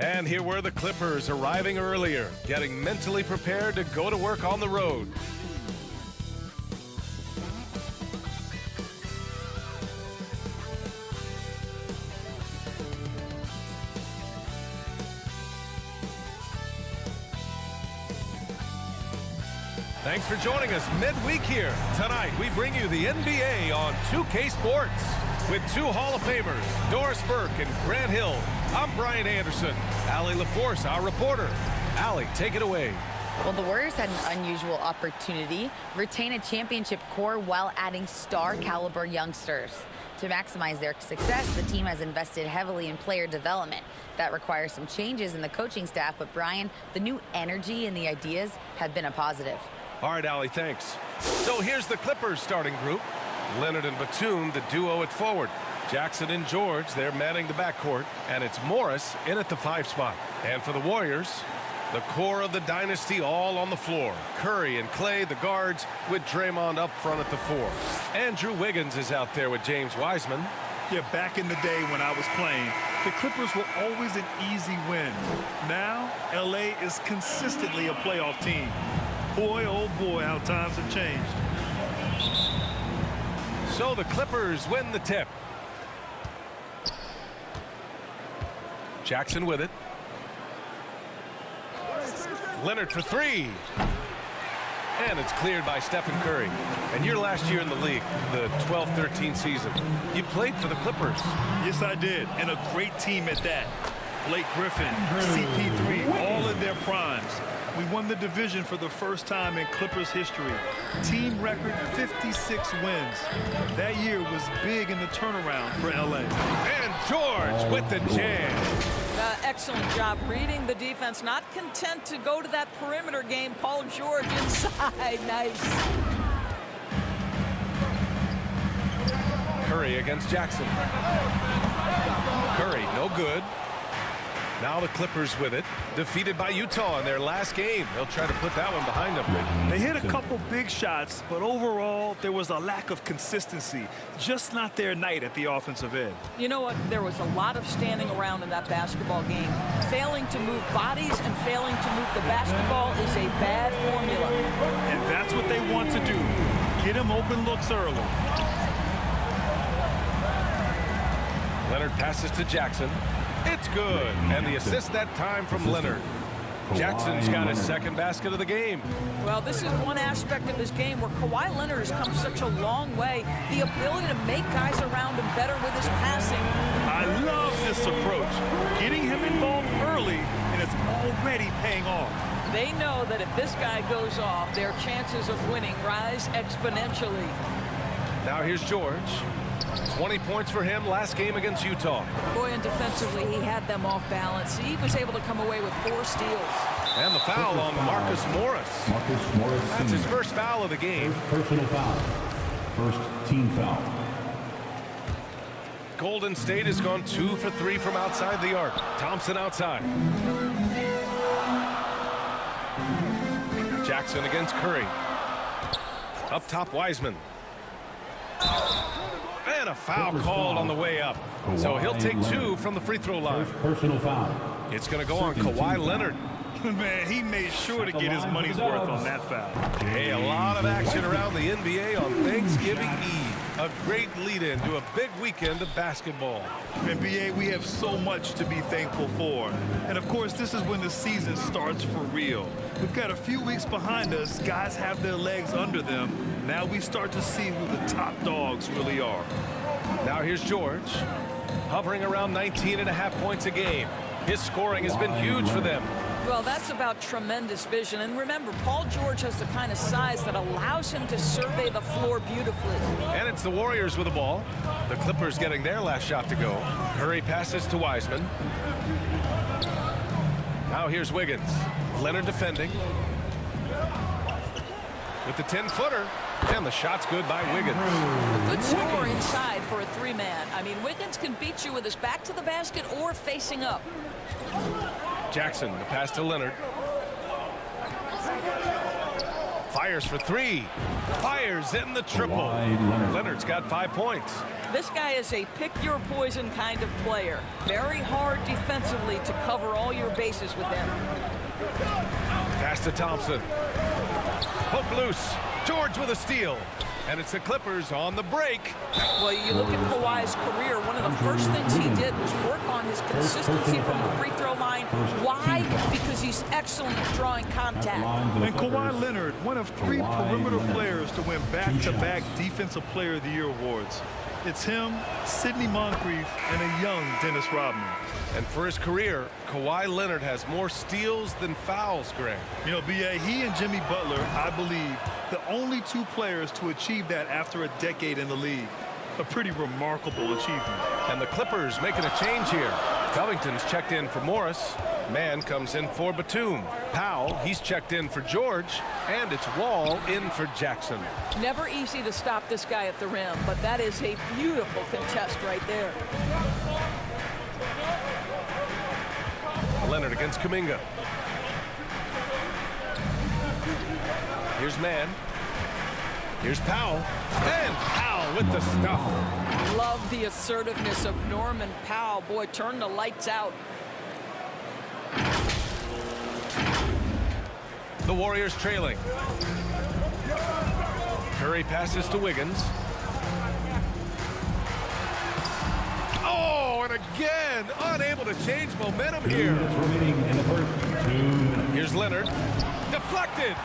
And here were the Clippers arriving earlier, getting mentally prepared to go to work on the road. Thanks for joining us midweek here. Tonight, we bring you the NBA on 2K Sports with two Hall of Famers, Doris Burke and Grant Hill. I'm Brian Anderson. Allie LaForce, our reporter. Allie, take it away. Well, the Warriors had an unusual opportunity, retain a championship core while adding star-caliber youngsters. To maximize their success, the team has invested heavily in player development. That requires some changes in the coaching staff, but Brian, the new energy and the ideas have been a positive. All right, Allie, thanks. So here's the Clippers starting group. Leonard and Batum, the duo at forward. Jackson and George, they're manning the backcourt. And it's Morris in at the 5 spot. And for the Warriors, the core of the dynasty all on the floor. Curry and Clay, the guards, with Draymond up front at the 4. Andrew Wiggins is out there with James Wiseman. Yeah, back in the day when I was playing, the Clippers were always an easy win. Now, LA is consistently a playoff team. Boy, oh boy, how times have changed. So the Clippers win the tip. Jackson with it. Leonard for 3. And it's cleared by Stephen Curry. And your last year in the league, the 12-13 season, you played for the Clippers. Yes, I did. And a great team at that. Blake Griffin, CP3, all in their primes. We won the division for the first time in Clippers history. Team record 56 wins. That year was big in the turnaround for LA. And George with the jam. Excellent job reading the defense. Not content to go to that perimeter game. Paul George inside. Nice. Curry against Jackson. Curry, no good. Now the Clippers with it, defeated by Utah in their last game. They'll try to put that one behind them. They hit a couple big shots, but overall, there was a lack of consistency. Just not their night at the offensive end. You know what? There was a lot of standing around in that basketball game. Failing to move bodies and failing to move the basketball is a bad formula. And that's what they want to do. Get him open looks early. Leonard passes to Jackson. It's good. And the assist that time from Leonard. Jackson's got his second basket of the game. Well, this is one aspect of his game where Kawhi Leonard has come such a long way. The ability to make guys around him better with his passing. I love this approach. Getting him involved early, and it's already paying off. They know that if this guy goes off, their chances of winning rise exponentially. Now here's George. 20 points for him last game against Utah. Boy, and defensively, he had them off balance. He was able to come away with 4 steals. And the foul on Marcus Morris. Marcus Morris. That's his first foul of the game. Personal foul. First team foul. Golden State has gone 2 for 3 from outside the arc. Thompson outside. Jackson against Curry. Up top, Wiseman. And a foul called on the way up. So he'll take 2 from the free throw line. Personal foul. It's going to go on Kawhi Leonard. Man, he made sure to get his money's worth on that foul. Hey, a lot of action around the NBA on Thanksgiving Eve. A great lead-in to a big weekend of basketball. NBA, we have so much to be thankful for. And, of course, this is when the season starts for real. We've got a few weeks behind us. Guys have their legs under them. Now we start to see who the top dogs really are. Now here's George, hovering around 19.5 points a game. His scoring has been huge for them. Well, that's about tremendous vision. And remember, Paul George has the kind of size that allows him to survey the floor beautifully. And it's the Warriors with the ball. The Clippers getting their last shot to go. Curry passes to Wiseman. Now here's Wiggins. Leonard defending. With the 10-footer. And the shot's good by Wiggins. A good score inside for a 3-man. I mean, Wiggins can beat you with his back to the basket or facing up. Jackson, the pass to Leonard. Fires for 3. Fires in the triple. Leonard's got 5 points. This guy is a pick-your-poison kind of player. Very hard defensively to cover all your bases with him. Pass to Thompson. Poke loose. George with a steal. And it's the Clippers on the break. Well, you look at Kawhi's career, one of the first things he did was work on his consistency from the free throw line. Why? Because he's excellent at drawing contact. And Kawhi Leonard, one of 3 perimeter players to win back-to-back Defensive Player of the Year awards. It's him, Sidney Moncrief, and a young Dennis Rodman. And for his career, Kawhi Leonard has more steals than fouls, Greg. You know, B.A., he and Jimmy Butler, I believe, the only 2 players to achieve that after a decade in the league. A pretty remarkable achievement. And the Clippers making a change here. Covington's checked in for Morris. Mann comes in for Batum. Powell, he's checked in for George. And it's Wall in for Jackson. Never easy to stop this guy at the rim, but that is a beautiful contest right there. Leonard against Kuminga. Here's Mann. Here's Powell. And Powell with the stuff. Love the assertiveness of Norman Powell. Boy, turn the lights out. The Warriors trailing. Curry passes to Wiggins. Oh, and again, unable to change momentum here. Here's Leonard. Deflected.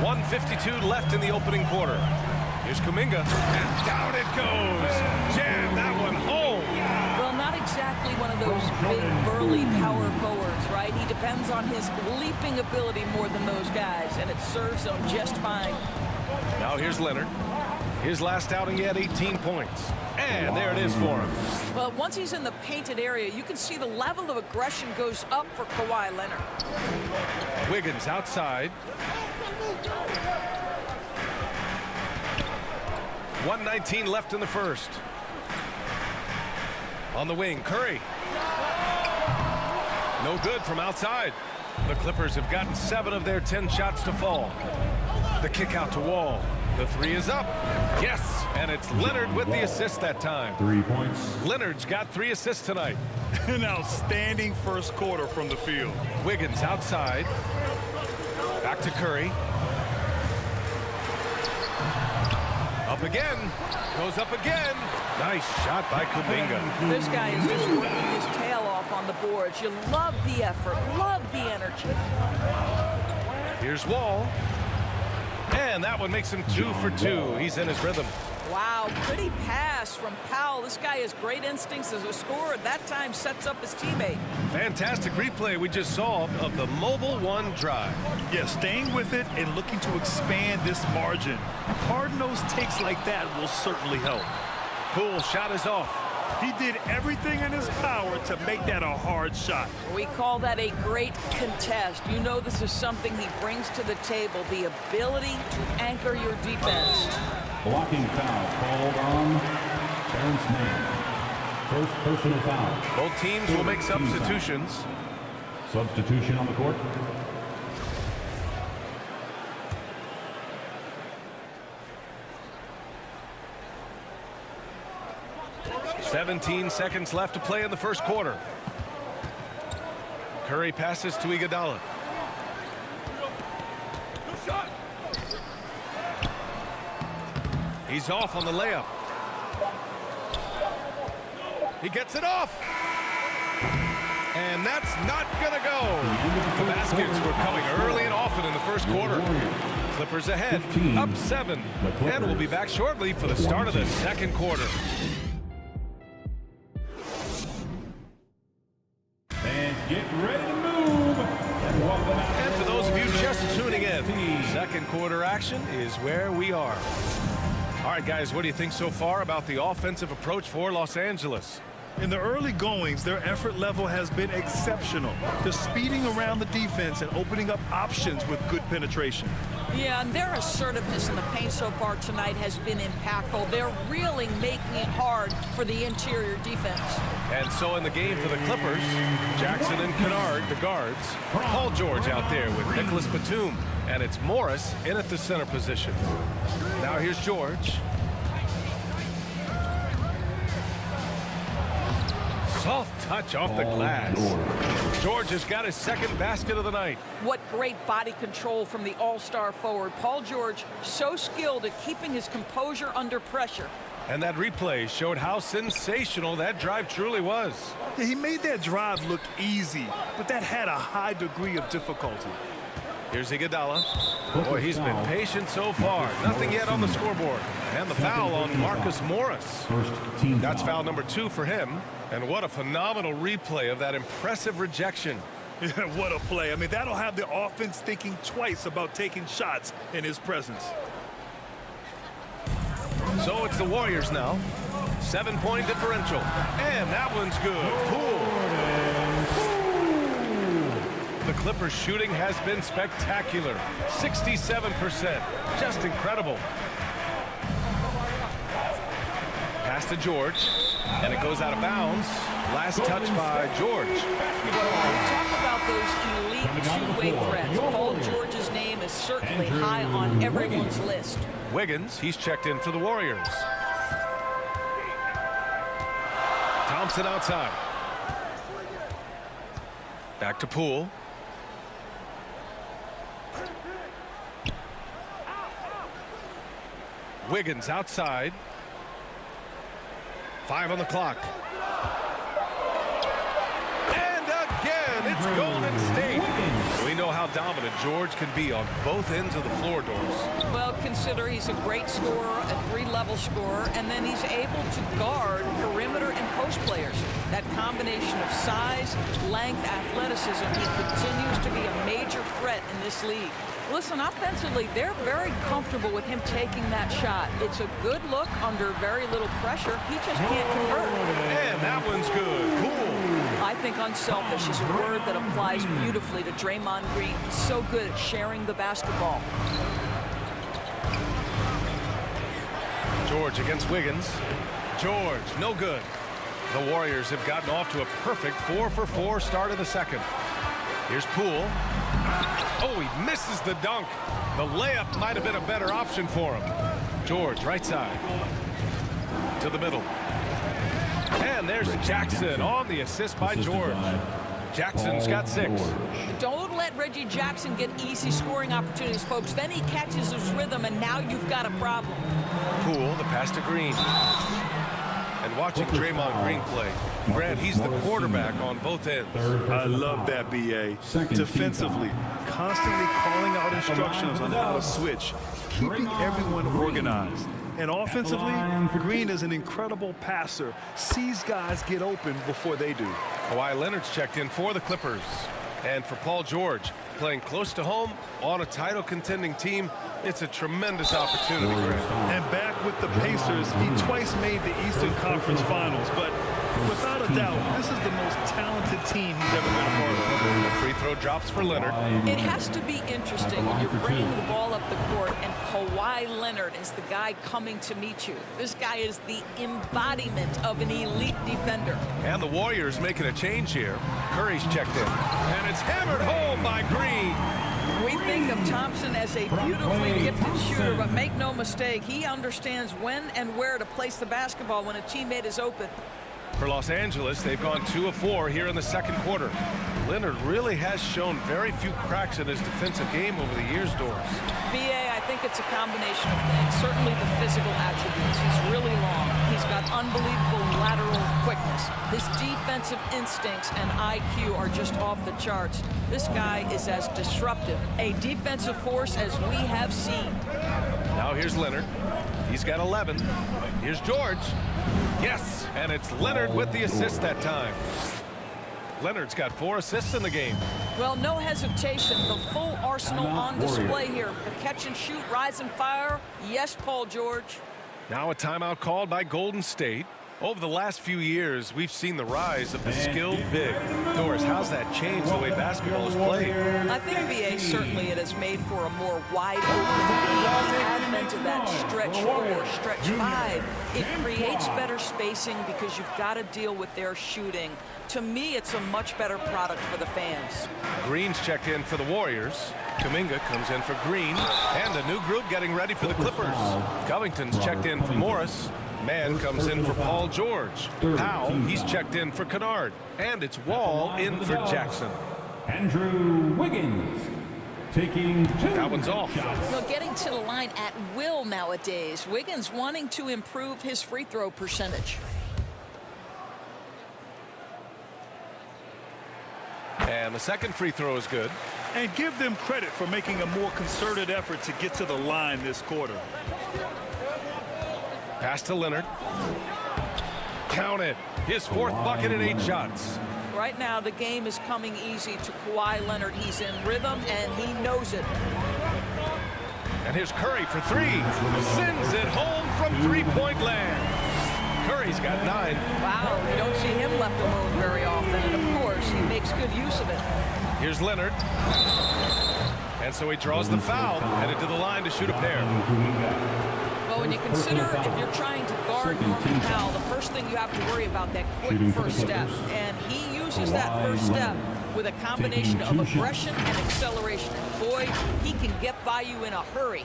1:52 left in the opening quarter. Here's Kuminga, and down it goes. Jam that one home. Well, not exactly one of those big, burly power forwards, right? He depends on his leaping ability more than those guys, and it serves him just fine. Now here's Leonard. His last outing, he had 18 points. And there it is for him. Well, once he's in the painted area, you can see the level of aggression goes up for Kawhi Leonard. Wiggins outside. 1:19 left in the first. On the wing, Curry. No good from outside. The Clippers have gotten 7 of their 10 shots to fall. The kick out to Wall. The 3 is up. Yes, and it's Leonard with the assist that time. 3 points. Leonard's got 3 assists tonight. An outstanding first quarter from the field. Wiggins outside. Back to Curry. Up again. Goes up again. Nice shot by Kuminga. This guy is just working his tail off on the boards. You love the effort, love the energy. Here's Wall. And that one makes him 2 for 2. He's in his rhythm. Wow, pretty pass from Powell. This guy has great instincts as a scorer. That time sets up his teammate. Fantastic replay we just saw of the mobile 1 drive. Yeah, staying with it and looking to expand this margin. Hard-nosed takes like that will certainly help. Poole shot is off. He did everything in his power to make that a hard shot. We call that a great contest. You know this is something he brings to the table, the ability to anchor your defense. Blocking foul called on Terrence Mann. First personal foul. Both teams will make substitutions. Substitution on the court. "17 seconds left to play in the first quarter. Curry passes to Iguodala. He's off on the layup. He gets it off. And that's not going to go. The baskets were coming early and often in the first quarter. Clippers ahead, up 7. And we'll be back shortly for the start of the second quarter. And get ready to move. And for those of you just tuning in, second quarter action is where we are. All right, guys, what do you think so far about the offensive approach for Los Angeles? In the early goings, their effort level has been exceptional. They're speeding around the defense and opening up options with good penetration. Yeah, and their assertiveness in the paint so far tonight has been impactful. They're really making it hard for the interior defense. And so in the game for the Clippers, Jackson and Kennard, the guards. Paul George out there with Nicholas Batum. And it's Morris in at the center position. Now here's George. Soft touch off the glass. George has got his second basket of the night. What great body control from the all-star forward. Paul George, so skilled at keeping his composure under pressure. And that replay showed how sensational that drive truly was. Yeah, he made that drive look easy, but that had a high degree of difficulty. Here's Iguodala. Boy, he's been patient so far. Nothing yet on the scoreboard. And the foul on Marcus Morris. That's foul number 2 for him. And what a phenomenal replay of that impressive rejection. Yeah, what a play. I mean, that'll have the offense thinking twice about taking shots in his presence. So it's the Warriors now. 7-point differential. And that one's good. Cool. The Clippers shooting has been spectacular. 67%. Just incredible. Pass to George. And it goes out of bounds. Last touch by George. Talk about those elite two-way threats. Paul George's name is certainly high on everyone's list. Wiggins, he's checked in for the Warriors. Thompson outside. Back to Poole. Wiggins outside. 5 on the clock. And again, it's Golden State. We know how dominant George can be on both ends of the floor, Doris. Well, consider he's a great scorer, a 3-level scorer, and then he's able to guard perimeter and post players. That combination of size, length, athleticism, he continues to be a major threat in this league. Listen, offensively, they're very comfortable with him taking that shot. It's a good look under very little pressure. He just can't convert. And that one's good. Cool. I think unselfish is a word that applies beautifully to Draymond Green. He's so good at sharing the basketball. George against Wiggins. George, no good. The Warriors have gotten off to a perfect 4-for-4 start of the second. Here's Poole. Oh, he misses the dunk. The layup might have been a better option for him. George, right side. To the middle. And there's Jackson on the assist by George. Jackson's got 6. Don't let Reggie Jackson get easy scoring opportunities, folks. Then he catches his rhythm, and now you've got a problem. Poole, the pass to Green. And watching Draymond Green play, Grant, he's the quarterback on both ends. I love that, B.A. Defensively, constantly calling out instructions on how to switch, keeping everyone organized. And offensively, Green is an incredible passer, sees guys get open before they do. Kawhi Leonard's checked in for the Clippers. And for Paul George, playing close to home on a title contending team, it's a tremendous opportunity, Grant. And back with the Pacers, he twice made the Eastern Conference Finals, but without a doubt, this is the most talented team he's ever been a part of. The free throw drops for Leonard. It has to be interesting when you're bringing the ball up the court and Kawhi Leonard is the guy coming to meet you. This guy is the embodiment of an elite defender. And the Warriors making a change here. Curry's checked in. And it's hammered home by Green. We think of Thompson as a beautifully gifted shooter, but make no mistake, he understands when and where to place the basketball when a teammate is open. For Los Angeles, they've gone 2 of 4 here in the second quarter. Leonard really has shown very few cracks in his defensive game over the years, Doris. B.A., I think it's a combination of things. Certainly the physical attributes. He's really long. He's got unbelievable lateral quickness. His defensive instincts and IQ are just off the charts. This guy is as disruptive, a defensive force as we have seen. Now here's Leonard. He's got 11. Here's George. Yes, and it's Leonard with the assist that time. Leonard's got 4 assists in the game. Well, no hesitation. The full arsenal on display here. The catch and shoot, rise and fire. Yes, Paul George. Now a timeout called by Golden State. Over the last few years, we've seen the rise of the skilled big. Doris, how's that changed the way basketball is played? I think, BA, certainly it has made for a more wide open game. The advent of that stretch 4, stretch 5, it creates better spacing because you've got to deal with their shooting. To me, it's a much better product for the fans. Green's checked in for the Warriors. Kuminga comes in for Green. And a new group getting ready for the Clippers. Covington's checked in for Morris. Mann comes in for Paul George. Powell, he's checked in for Kennard. And it's Wall in for Jackson. Andrew Wiggins taking 2 That one's off. Well, getting to the line at will nowadays. Wiggins wanting to improve his free throw percentage. And the second free throw is good. And give them credit for making a more concerted effort to get to the line this quarter. Pass to Leonard. Count it. His 4th bucket in 8 shots. Right now, the game is coming easy to Kawhi Leonard. He's in rhythm, and he knows it. And here's Curry for 3. Sends it home from three-point land. Curry's got 9. Wow, you don't see him left alone very often, and of course, he makes good use of it. Here's Leonard. And so he draws the foul, headed to the line to shoot a pair. Well, when you consider if you're trying to guard Norman Powell, the first thing you have to worry about that quick first step. And he uses that first step with a combination of aggression and acceleration. And boy, he can get by you in a hurry.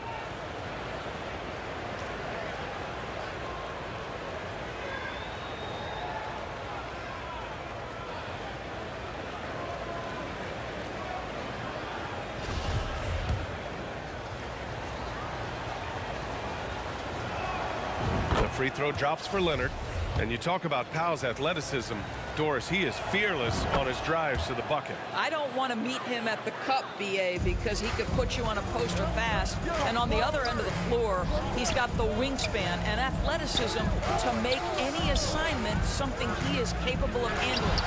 Free throw drops for Leonard. And you talk about Powell's athleticism. Doris, he is fearless on his drives to the bucket. I don't want to meet him at the cup, BA, because he could put you on a poster fast. And on the other end of the floor, he's got the wingspan and athleticism to make any assignment something he is capable of handling.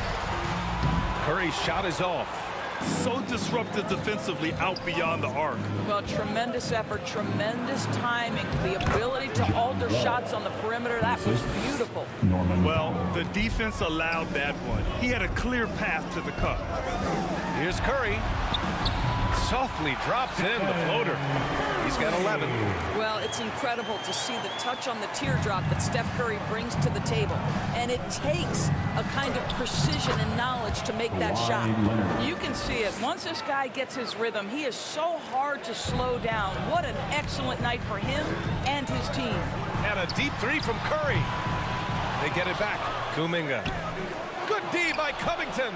Curry's shot is off. So disruptive defensively out beyond the arc. Well, tremendous effort, tremendous timing, the ability to alter shots on the perimeter. That was beautiful. Well, the defense allowed that one. He had a clear path to the cup. Here's Curry. Softly drops in the floater. He's got 11. Well, it's incredible to see the touch on the teardrop that Steph Curry brings to the table. And it takes a kind of precision and knowledge to make that shot. You can see it. Once this guy gets his rhythm, he is so hard to slow down. What an excellent night for him and his team. And a deep 3 from Curry. They get it back. Kuminga. Good D by Covington.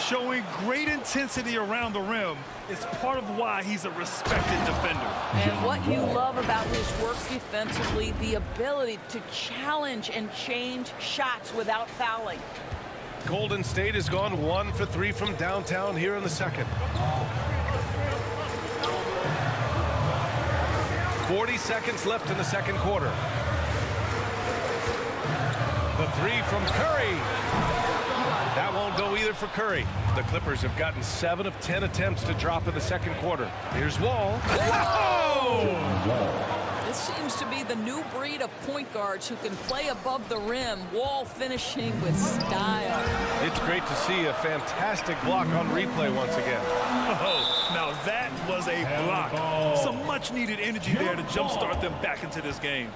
Showing great intensity around the rim is part of why he's a respected defender. And what you love about his work defensively, the ability to challenge and change shots without fouling. Golden State has gone 1 for 3 from downtown here in the second. 40 seconds left in the second quarter. The 3 from Curry. That won't go either for Curry. The Clippers have gotten 7 of 10 attempts to drop in the second quarter. Here's Wall. Whoa! This seems to be the new breed of point guards who can play above the rim. Wall finishing with style. It's great to see a fantastic block on replay once again. Oh, now that was a block. Some much needed energy there to jumpstart them back into this game.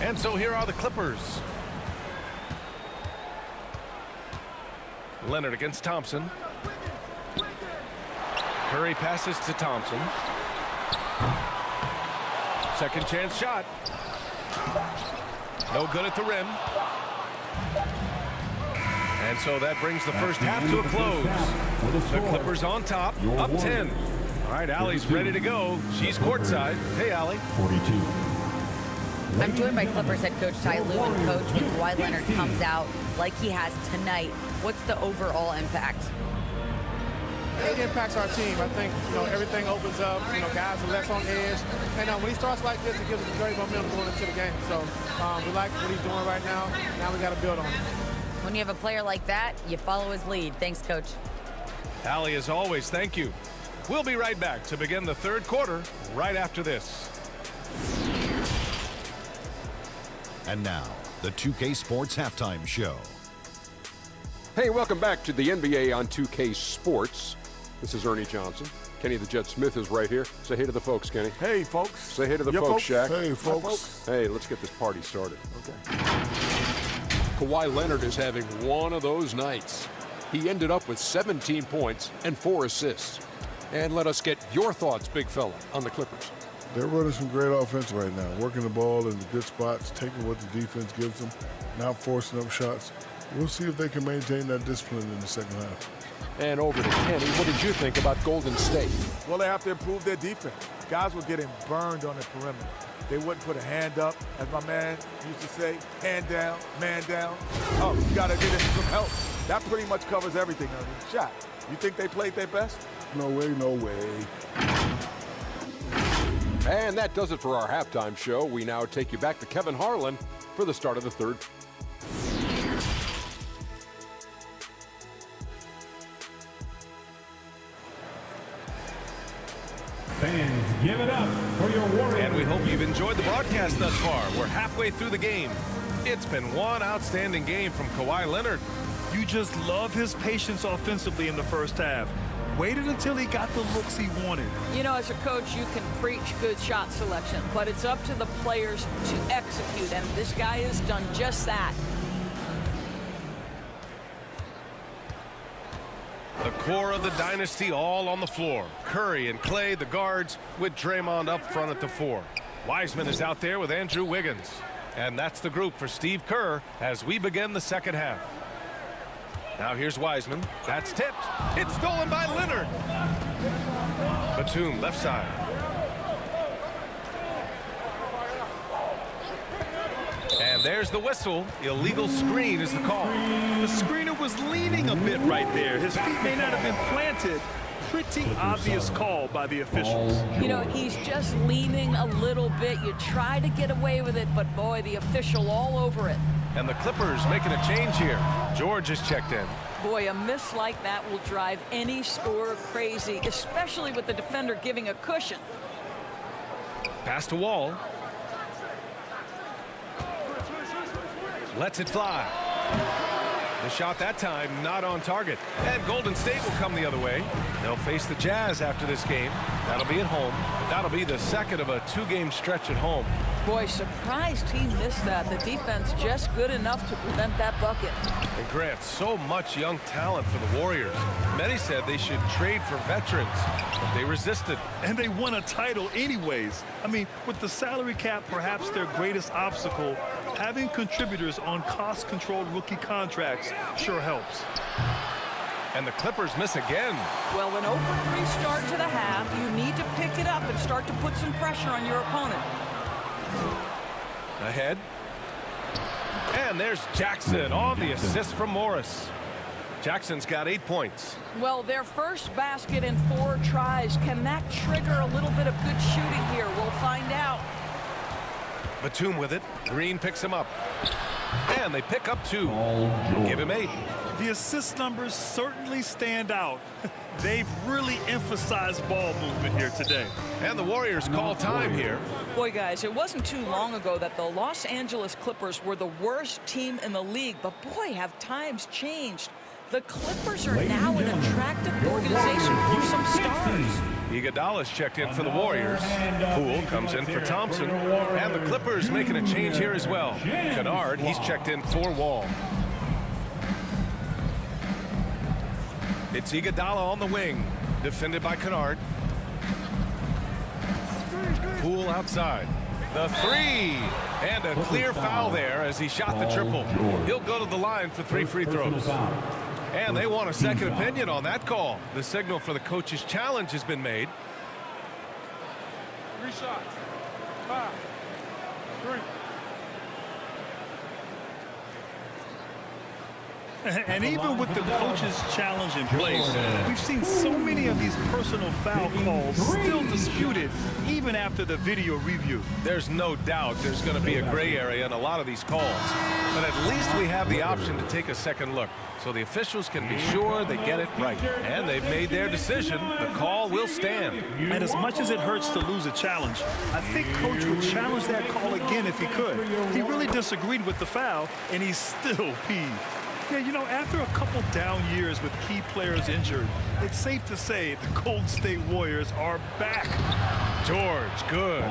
And so here are the Clippers. Leonard against Thompson. Curry passes to Thompson. Second chance shot. No good at the rim. And so that brings the first half to a close. The Clippers on top, up 10. All right, Allie's ready to go. She's courtside. Hey, Allie. 42. I'm joined by Clippers head coach Ty Lue, and coach, when Kawhi Leonard comes out like he has tonight, what's the overall impact? It impacts our team. I think, everything opens up. Guys are less on edge. And when he starts like this, it gives us great momentum going into the game. So we like what he's doing right now. Now we got to build on it. When you have a player like that, you follow his lead. Thanks, coach. Allie, as always, thank you. We'll be right back to begin the third quarter right after this. And now, the 2K Sports Halftime Show. Hey, welcome back to the NBA on 2K Sports. This is Ernie Johnson. Kenny the Jet Smith is right here. Say hey to the folks, Kenny. Hey, folks. Say hey to the folks, Shaq. Hey, folks. Hey, let's get this party started. Okay. Kawhi Leonard is having one of those nights. He ended up with 17 points and 4 assists. And let us get your thoughts, big fella, on the Clippers. They're running some great offense right now, working the ball in the good spots, taking what the defense gives them, not forcing up shots. We'll see if they can maintain that discipline in the second half. And over to Kenny. What did you think about Golden State? Well, they have to improve their defense. Guys were getting burned on the perimeter. They wouldn't put a hand up, as my man used to say, hand down, man down. Oh, you got to get in some help. That pretty much covers everything on the shot. You think they played their best? No way, no way. And that does it for our halftime show. We now take you back to Kevin Harlan for the start of the third. Fans, give it up for your Warriors. And we hope you've enjoyed the broadcast thus far. We're halfway through the game. It's been one outstanding game from Kawhi Leonard. You just love his patience offensively in the first half. Waited until he got the looks he wanted. You know, as a coach, you can preach good shot selection, but it's up to the players to execute, and this guy has done just that. The core of the dynasty all on the floor. Curry and Clay, the guards, with Draymond up front at the 4. Wiseman is out there with Andrew Wiggins. And that's the group for Steve Kerr as we begin the second half. Now here's Wiseman. That's tipped. It's stolen by Leonard. Batum left side. And there's the whistle. Illegal screen is the call. The screener was leaning a bit right there. His feet may not have been planted. Pretty obvious call by the officials. You know, he's just leaning a little bit. You try to get away with it, but boy, the official all over it. And the Clippers making a change here. George is checked in. Boy, a miss like that will drive any scorer crazy, especially with the defender giving a cushion. Pass to Wall. Lets it fly. The shot that time not on target. And Golden State will come the other way. They'll face the Jazz after this game. That'll be at home. That'll be the second of a 2-game stretch at home. Boy, surprised he missed that. The defense just good enough to prevent that bucket. And Grant, so much young talent for the Warriors. Many said they should trade for veterans, but they resisted. And they won a title anyways. I mean, with the salary cap perhaps their greatest obstacle, having contributors on cost-controlled rookie contracts sure helps. And the Clippers miss again. Well, an 0-3 start to the half. You need to pick it up and start to put some pressure on your opponent. Ahead. And there's Jackson on the assist from Morris. Jackson's got 8 points. Well, their first basket in 4 tries. Can that trigger a little bit of good shooting here? We'll find out. Batum with it. Green picks him up. And they pick up 2. Give him 8. The assist numbers certainly stand out. They've really emphasized ball movement here today. And the Warriors call time here. Boy, guys, it wasn't too long ago that the Los Angeles Clippers were the worst team in the league. But, boy, have times changed. The Clippers are now an attractive organization for some stars. Iguodala's checked in for the Warriors. Poole comes in for Thompson. And the Clippers making a change here as well. Kennard, he's checked in for Wall. It's Iguodala on the wing, defended by Kennard. Poole outside. The 3, and a clear foul there as he shot the triple. He'll go to the line for 3 free throws. And they want a second opinion on that call. The signal for the coach's challenge has been made. 3 shots. 5, 3. And even with the coach's challenge in place, we've seen so many of these personal foul calls still disputed, even even after the video review. There's no doubt there's going to be a gray area in a lot of these calls. But at least we have the option to take a second look, so the officials can be sure they get it right. And they've made their decision. The call will stand. And as much as it hurts to lose a challenge, I think Coach would challenge that call again if he could. He really disagreed with the foul, and he's still peeved. Yeah, you know, after a couple down years with key players injured, it's safe to say the Golden State Warriors are back. George, good.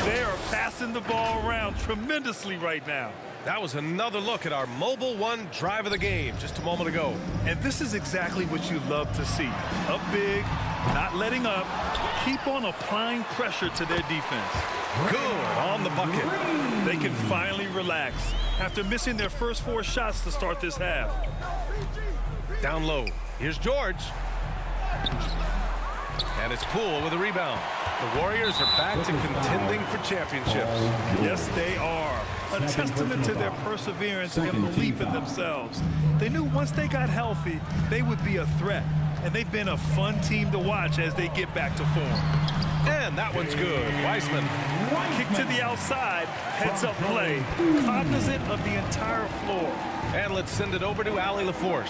They are passing the ball around tremendously right now. That was another look at our Mobile One drive of the game just a moment ago. And this is exactly what you love to see. Up big, not letting up, keep on applying pressure to their defense. Good on the bucket. They can finally relax after missing their first 4 shots to start this half. Down low. Here's George. And it's Poole with a rebound. The Warriors are back to contending for championships. Yes, they are. A testament to their perseverance and belief in themselves. They knew once they got healthy, they would be a threat. And they've been a fun team to watch as they get back to form. And that one's good. Wiseman. Kick to the outside, heads up play, cognizant of the entire floor. And let's send it over to Allie LaForce.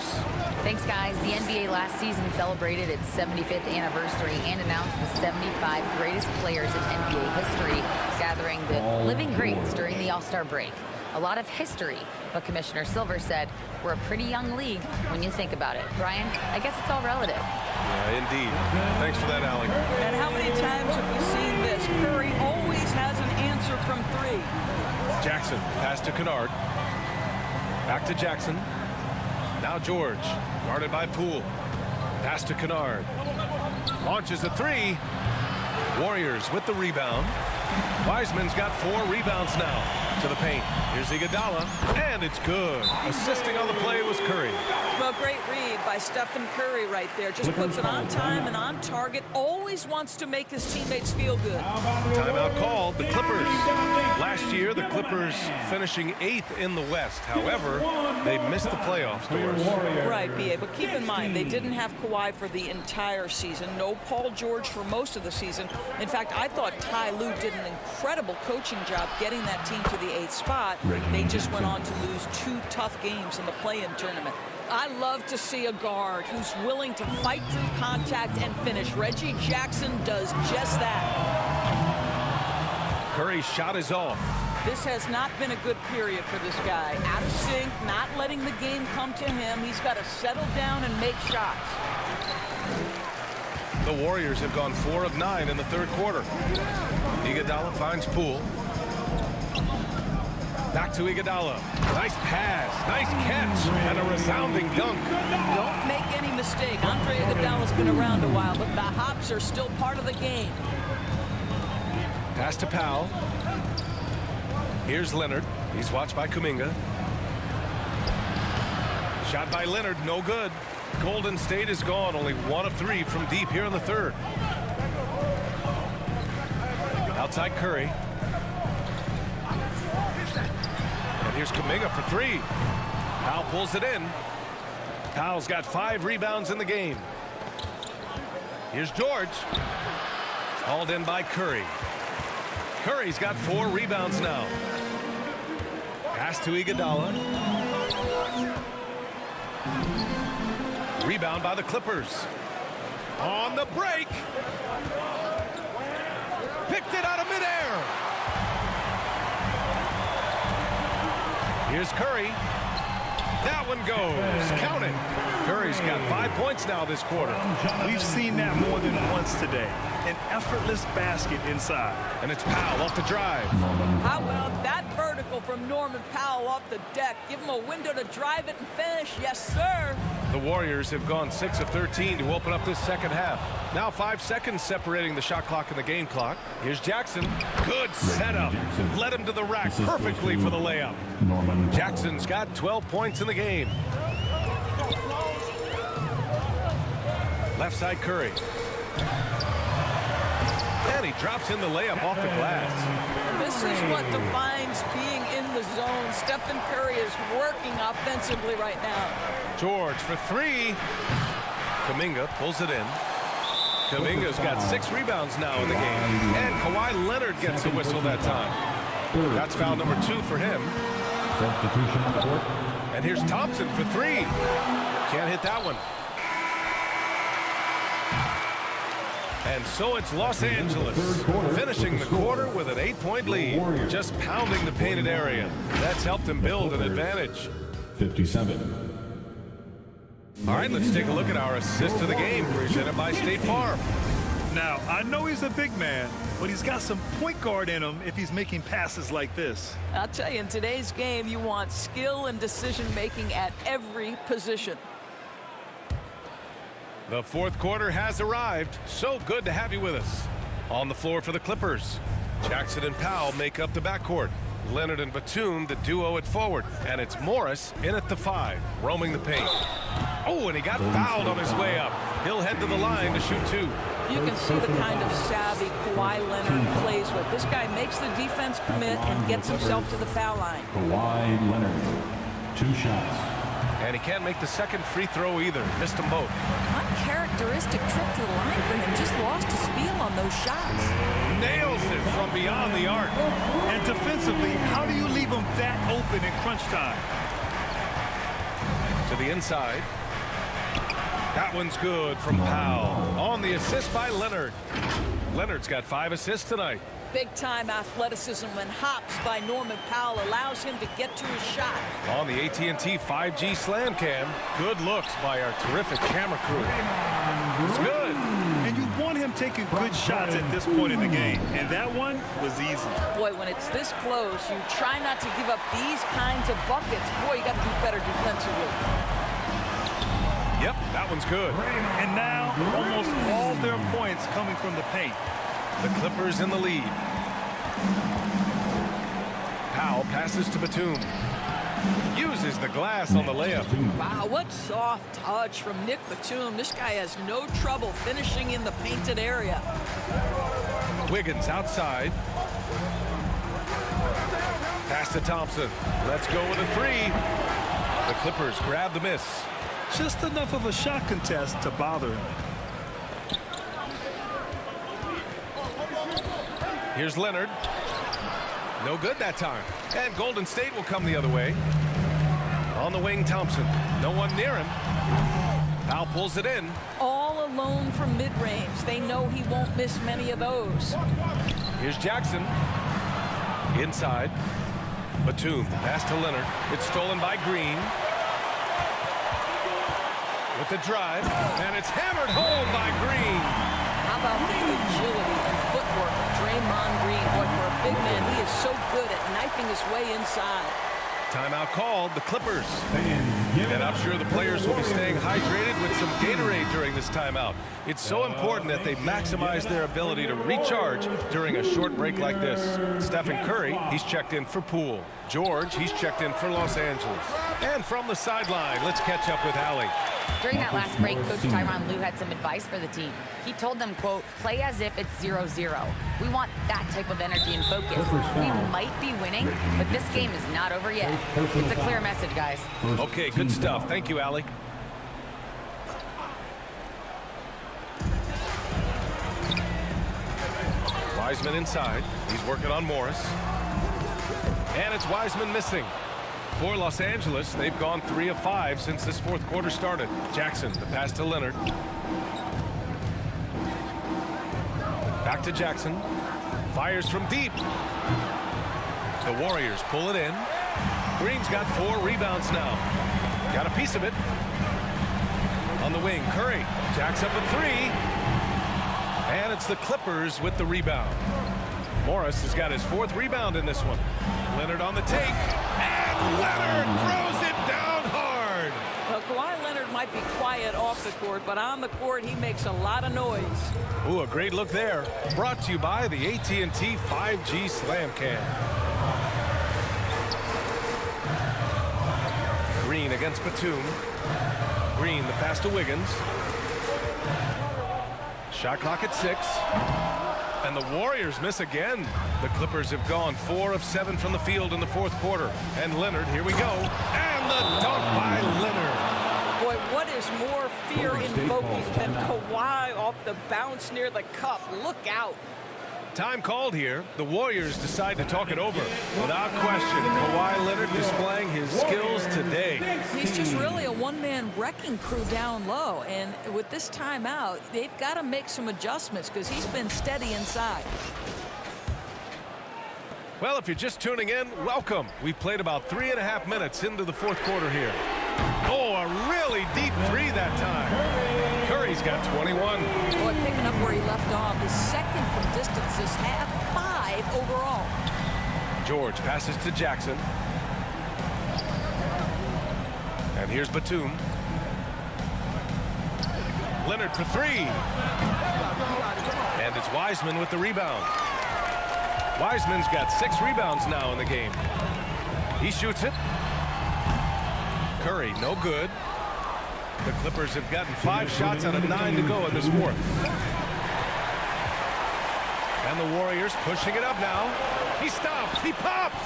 Thanks, guys. The NBA last season celebrated its 75th anniversary and announced the 75 greatest players in NBA history, gathering the living greats during the All-Star break. A lot of history, but Commissioner Silver said, we're a pretty young league when you think about it. Brian, I guess it's all relative. Yeah, indeed. Thanks for that, Allie. And how many times have we seen this? Curry always has an answer from 3. Jackson, pass to Kennard. Back to Jackson. Now George, guarded by Poole. Pass to Kennard. Launches a 3. Warriors with the rebound. Wiseman's got 4 rebounds now. To the paint. Here's Iguodala, and it's good. Assisting on the play was Curry. Well, great read by Stephen Curry right there. Just puts it on time and on target. Always wants to make his teammates feel good. Timeout called. The Clippers. Last year, the Clippers finishing 8th in the West. However, they missed the playoffs doors. Right, B.A., but keep in mind, they didn't have Kawhi for the entire season. No Paul George for most of the season. In fact, I thought Ty Lue did an incredible coaching job getting that team to the 8th spot. They just went on to lose 2 tough games in the play-in tournament. I love to see a guard who's willing to fight through contact and finish. Reggie Jackson does just that. Curry's shot is off. This has not been a good period for this guy. Out of sync, not letting the game come to him. He's got to settle down and make shots. The Warriors have gone 4 of 9 in the 3rd quarter. Iguodala finds Poole. Back to Iguodala. Nice pass, nice catch, and a resounding dunk. Don't make any mistake. Andre Iguodala's been around a while, but the hops are still part of the game. Pass to Powell. Here's Leonard. He's watched by Kuminga. Shot by Leonard, no good. Golden State is gone, only 1 of 3 from deep here in the 3rd. Outside Curry. And here's Kuminga for 3. Powell pulls it in. Powell's got 5 rebounds in the game. Here's George. Hauled in by Curry. Curry's got 4 rebounds now. Pass to Iguodala. Rebound by the Clippers. On the break. Picked it out of midair. Here's Curry. That one goes. Count it. Curry's got 5 points now this quarter. We've seen that more than once today. An effortless basket inside. And it's Powell off the drive. How about that vertical from Norman Powell off the deck? Give him a window to drive it and finish. Yes, sir. The Warriors have gone 6 of 13 to open up this second half. Now 5 seconds separating the shot clock and the game clock. Here's Jackson. Good setup. Led him to the rack perfectly for the layup. Jackson's got 12 points in the game. Left side Curry. And he drops in the layup off the glass. This is what defines being in the zone. Stephen Curry is working offensively right now. George for 3. Kuminga pulls it in. Kuminga's got 6 rebounds now in the game. And Kawhi Leonard gets a whistle that time. That's foul number 2 for him. Substitution on the court. And here's Thompson for 3. Can't hit that one. And so it's Los Angeles finishing the quarter with an 8-point lead, just pounding the painted area. That's helped them build an advantage. 57. All right, let's take a look at our assist of the game presented by State Farm. Now, I know he's a big man, but he's got some point guard in him if he's making passes like this. I'll tell you, in today's game, you want skill and decision-making at every position. The fourth quarter has arrived. So good to have you with us. On the floor for the Clippers, Jackson and Powell make up the backcourt. Leonard and Batum, the duo at forward. And it's Morris in at the 5, roaming the paint. Oh, and he got fouled on his way up. He'll head to the line to shoot 2. You can see the kind of savvy Kawhi Leonard plays with. This guy makes the defense commit and gets himself to the foul line. Kawhi Leonard, 2 shots. And he can't make the second free throw either. Missed them both. Uncharacteristic trip to the line for him. Just lost his feel on those shots. Nails it from beyond the arc. And defensively, how do you leave him that open in crunch time? To the inside. That one's good from Powell. On the assist by Leonard. Leonard's got 5 assists tonight. Big-time athleticism when hops by Norman Powell allows him to get to his shot. On the AT&T 5G Slam Cam, good looks by our terrific camera crew. It's good. And you want him taking good shots at this point in the game. And that one was easy. Boy, when it's this close, you try not to give up these kinds of buckets. Boy, you got to do better defensively. Yep, that one's good. And now, almost all their points coming from the paint. The Clippers in the lead. Powell passes to Batum. Uses the glass on the layup. Wow, what soft touch from Nick Batum. This guy has no trouble finishing in the painted area. Wiggins outside. Pass to Thompson. Let's go with a 3. The Clippers grab the miss. Just enough of a shot contest to bother him. Here's Leonard. No good that time. And Golden State will come the other way. On the wing, Thompson. No one near him. Powell pulls it in. All alone from mid-range. They know he won't miss many of those. Here's Jackson. Inside. Batum. Pass to Leonard. It's stolen by Green. With the drive. And it's hammered home by Green. How about the agility and footwork of Draymond Green? Boy, for a big man, he is so good at knifing his way inside. Timeout called, the Clippers. And I'm sure the players will be staying hydrated with some Gatorade during this timeout. It's so important that they maximize their ability to recharge during a short break like this. Stephen Curry, he's checked in for Poole. George, he's checked in for Los Angeles. And from the sideline, let's catch up with Allie. During that last break, Coach Tyronn Lue had some advice for the team. He told them, quote, play as if it's 0-0. We want that type of energy and focus. We might be winning, but this game is not over yet. It's a clear message, guys. Okay, good stuff. Thank you, Allie. Wiseman inside. He's working on Morris. And it's Wiseman missing. For Los Angeles, they've gone 3 of 5 since this fourth quarter started. Jackson, the pass to Leonard. Back to Jackson. Fires from deep. The Warriors pull it in. Green's got 4 rebounds now. Got a piece of it. On the wing, Curry jacks up a 3. And it's the Clippers with the rebound. Morris has got his 4th rebound in this one. Leonard on the take. And Leonard throws it down hard. Well, Kawhi Leonard might be quiet off the court, but on the court, he makes a lot of noise. Ooh, a great look there. Brought to you by the AT&T 5G Slam Cam. Green against Batum. Green, the pass to Wiggins. Shot clock at 6. And the Warriors miss again. The Clippers have gone 4 of 7 from the field in the fourth quarter. And Leonard, here we go. And the dunk by Leonard. Boy, what is more fear-invoking than Kawhi off the bounce near the cup? Look out. Time called here. The Warriors decide to talk it over. Without question, Kawhi Leonard displaying his skills today. He's just really a one-man wrecking crew down low. And with this timeout, they've got to make some adjustments because he's been steady inside. Well, if you're just tuning in, welcome. We played about 3.5 minutes into the fourth quarter here. Oh, a really deep three that time. Curry's got 21. Boy, picking up where he left off. His second from distance this half, 5 overall. George passes to Jackson. And here's Batum. Leonard for 3. And it's Wiseman with the rebound. Wiseman's got 6 rebounds now in the game. He shoots it. Curry, no good. The Clippers have gotten 5 shots out of 9 to go in this fourth. And the Warriors pushing it up now. He stops. He pops.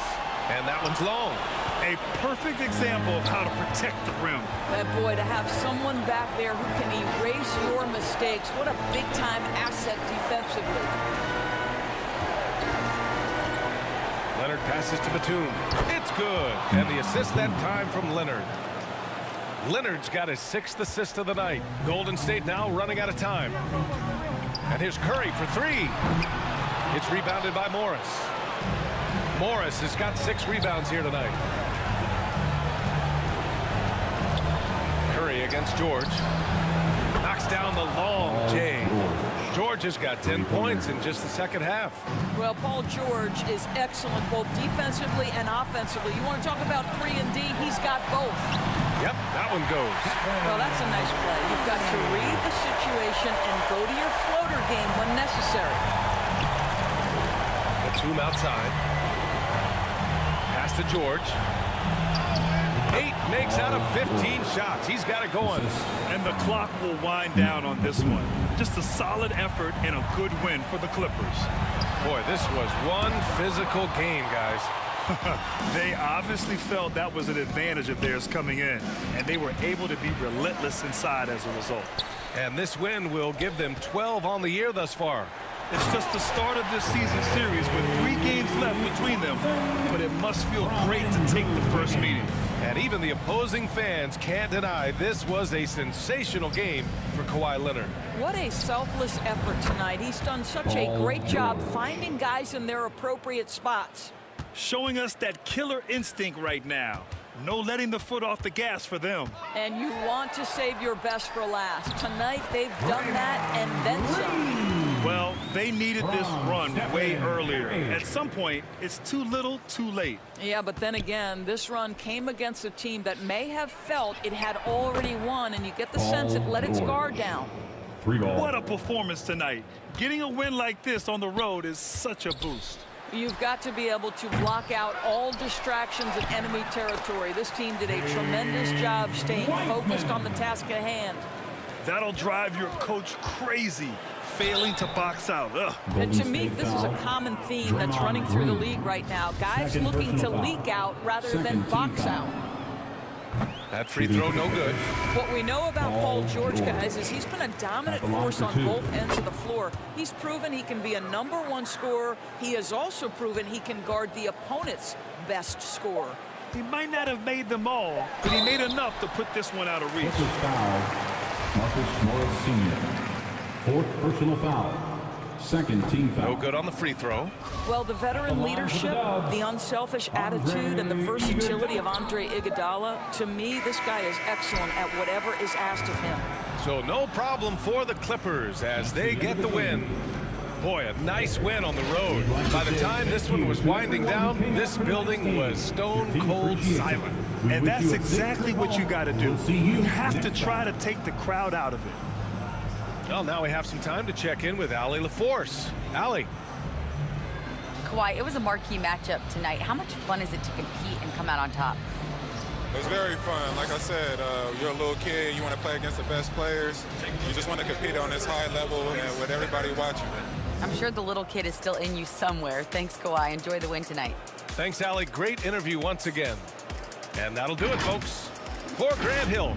And that one's long. A perfect example of how to protect the rim. That boy, to have someone back there who can erase your mistakes. What a big-time asset defensively. Leonard passes to Batum. It's good. And the assist that time from Leonard. Leonard's got his 6th assist of the night. Golden State now running out of time. And here's Curry for 3. It's rebounded by Morris. Morris has got 6 rebounds here tonight. Curry against George. Knocks down the long J. George has got 10 points in just the second half. Well, Paul George is excellent both defensively and offensively. You want to talk about 3 and D? He's got both. Yep, that one goes. Well, that's a nice play. You've got to read the situation and go to your floater game when necessary. Batum outside. Pass to George. 8 makes out of 15 shots. He's got it going. And the clock will wind down on this one. Just a solid effort and a good win for the Clippers. Boy, this was one physical game, guys. They obviously felt that was an advantage of theirs coming in, and they were able to be relentless inside as a result. And this win will give them 12 on the year thus far. It's just the start of this season series with 3 games left between them, but it must feel great to take the first meeting. And even the opposing fans can't deny this was a sensational game for Kawhi Leonard. What a selfless effort tonight. He's done such a great job finding guys in their appropriate spots. Showing us that killer instinct right now. No letting the foot off the gas for them. And you want to save your best for last. Tonight they've done that and then some. Well, they needed this run way earlier. At some point, it's too little, too late. Yeah, but then again, this run came against a team that may have felt it had already won, and you get the sense it let its guard down. What a performance tonight. Getting a win like this on the road is such a boost. You've got to be able to block out all distractions in enemy territory. This team did a tremendous job staying focused on the task at hand. That'll drive your coach crazy, failing to box out. Ugh. And to me, this is a common theme that's running through the league right now. Guys looking to leak out rather than box out. That free throw no good. What we know about Paul George, guys, is he's been a dominant force on both ends of the floor. He's proven he can be a #1 scorer. He has also proven he can guard the opponent's best scorer. He might not have made them all, but he made enough to put this one out of reach. Foul. Marcus Morris Sr. 4th personal foul. 2nd team foul. No good on the free throw. Well, the veteran leadership, the unselfish attitude, and the versatility of Andre Iguodala, to me, this guy is excellent at whatever is asked of him. So no problem for the Clippers as they get the win. Boy, a nice win on the road. By the time this one was winding down, this building was stone cold silent. And that's exactly what you got to do. You have to try to take the crowd out of it. Well, now we have some time to check in with Allie LaForce. Allie. Kawhi, it was a marquee matchup tonight. How much fun is it to compete and come out on top? It's very fun. Like I said, you're a little kid. You want to play against the best players. You just want to compete on this high level and with everybody watching. I'm sure the little kid is still in you somewhere. Thanks, Kawhi. Enjoy the win tonight. Thanks, Allie. Great interview once again. And that'll do it, folks. For Grant Hill,